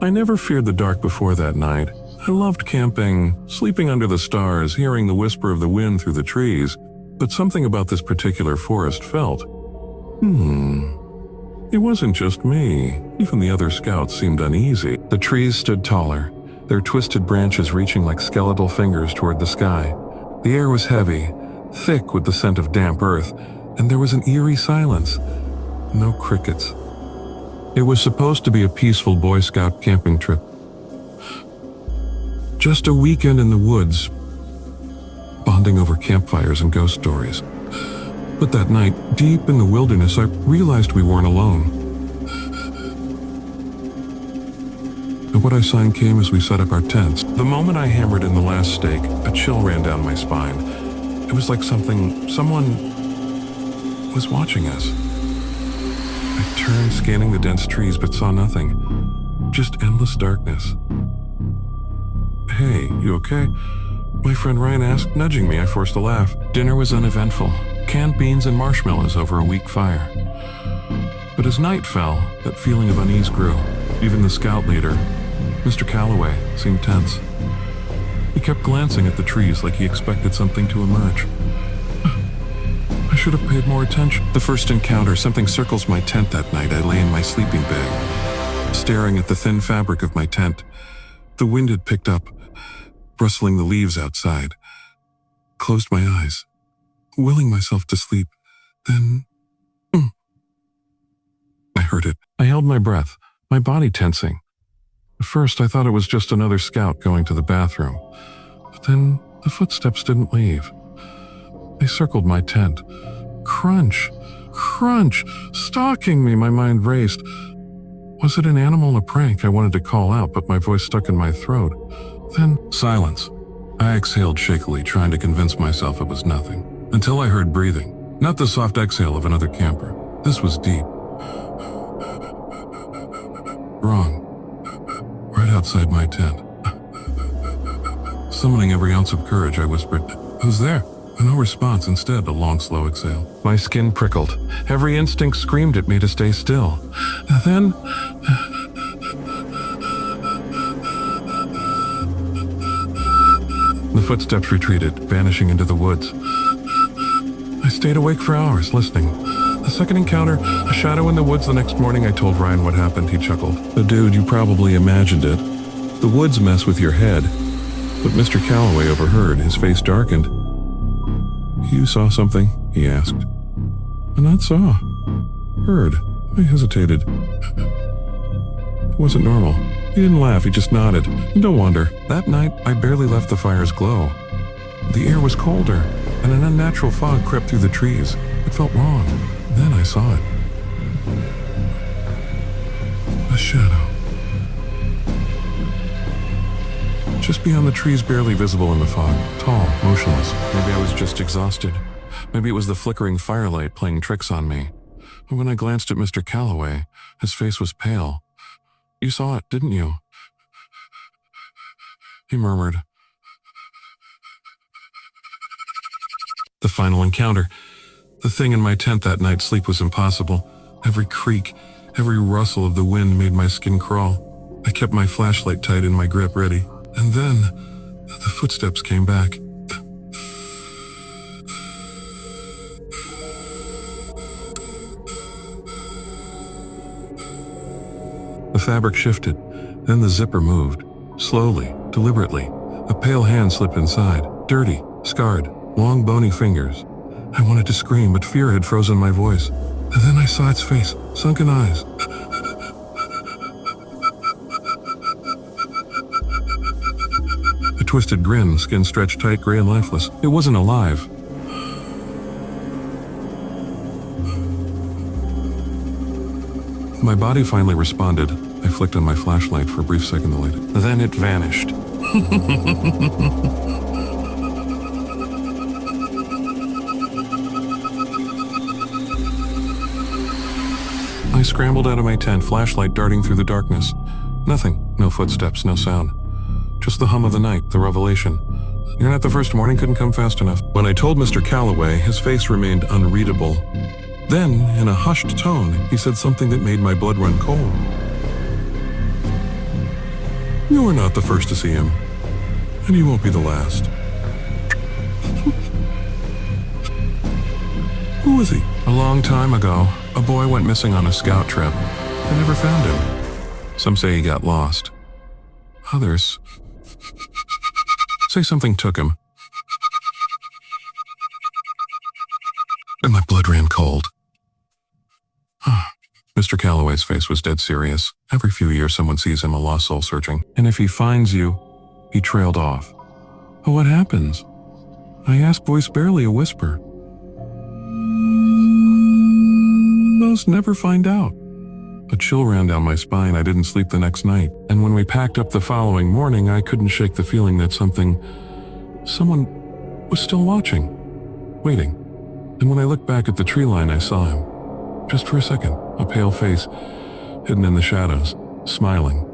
I never feared the dark before that night. I loved camping, sleeping under the stars, hearing the whisper of the wind through the trees, but something about this particular forest felt, it wasn't just me. Even the other scouts seemed uneasy. The trees stood taller, their twisted branches reaching like skeletal fingers toward the sky. The air was heavy, thick with the scent of damp earth, and there was an eerie silence. No crickets. It was supposed to be a peaceful Boy Scout camping trip. Just a weekend in the woods, bonding over campfires and ghost stories. But that night, deep in the wilderness, I realized we weren't alone. And what I signed came as we set up our tents. The moment I hammered in the last stake, a chill ran down my spine. It was like someone was watching us. I turned, scanning the dense trees, but saw nothing. Just endless darkness. "Hey, you okay?" My friend Ryan asked, nudging me. I forced a laugh. Dinner was uneventful. Canned beans and marshmallows over a weak fire. But as night fell, that feeling of unease grew. Even the scout leader, Mr. Calloway, seemed tense. He kept glancing at the trees like he expected something to emerge. I should have paid more attention. The first encounter, something circles my tent that night. I lay in my sleeping bag, staring at the thin fabric of my tent. The wind had picked up, rustling the leaves outside. Closed my eyes, willing myself to sleep. Then, I heard it. I held my breath, my body tensing. At first, I thought it was just another scout going to the bathroom. But then, the footsteps didn't leave. They circled my tent. Crunch, crunch, stalking me, my mind raced. Was it an animal, a prank? I wanted to call out, but my voice stuck in my throat. Then, silence. I exhaled shakily, trying to convince myself it was nothing. Until I heard breathing. Not the soft exhale of another camper. This was deep. Wrong. Right outside my tent. Summoning every ounce of courage, I whispered, "Who's there?" No response, instead a long, slow exhale. My skin prickled. Every instinct screamed at me to stay still. Then... the footsteps retreated, vanishing into the woods. I stayed awake for hours, listening. The second encounter, a shadow in the woods the next morning. I told Ryan what happened. He chuckled. "Dude, you probably imagined it. The woods mess with your head." But Mr. Calloway overheard. His face darkened. "You saw something?" he asked. "And I saw. Heard." I hesitated. It wasn't normal. He didn't laugh, he just nodded. "Don't wonder." That night, I barely left the fire's glow. The air was colder, and an unnatural fog crept through the trees. It felt wrong. Then I saw it. A shadow. Just beyond the trees, barely visible in the fog. Tall, motionless. Maybe I was just exhausted. Maybe it was the flickering firelight playing tricks on me. But when I glanced at Mr. Calloway, his face was pale. "You saw it, didn't you?" he murmured. The final encounter. The thing in my tent that night, sleep was impossible. Every creak, every rustle of the wind made my skin crawl. I kept my flashlight tight in my grip, ready. And then, the footsteps came back. The fabric shifted, then the zipper moved. Slowly, deliberately, a pale hand slipped inside. Dirty, scarred, long bony fingers. I wanted to scream, but fear had frozen my voice. And then I saw its face, sunken eyes. A twisted grin, skin stretched tight, gray and lifeless. It wasn't alive. My body finally responded. I flicked on my flashlight for a brief second, the light. Then it vanished. I scrambled out of my tent, flashlight darting through the darkness. Nothing. No footsteps, no sound. Just the hum of the night, the revelation. You're not the first warning, couldn't come fast enough. When I told Mr. Calloway, his face remained unreadable. Then, in a hushed tone, he said something that made my blood run cold. You are not the first to see him, and he won't be the last. Who was he? A long time ago, a boy went missing on a scout trip. I never found him. Some say he got lost. Others say something took him. And my blood ran cold. Mr. Calloway's face was dead serious. Every few years someone sees him a lost soul searching. And if he finds you, he trailed off. But what happens? I asked, voice barely a whisper. Most never find out. A chill ran down my spine. I didn't sleep the next night. And when we packed up the following morning, I couldn't shake the feeling that someone was still watching, waiting. And when I looked back at the tree line, I saw him. Just for a second, a pale face hidden in the shadows, smiling.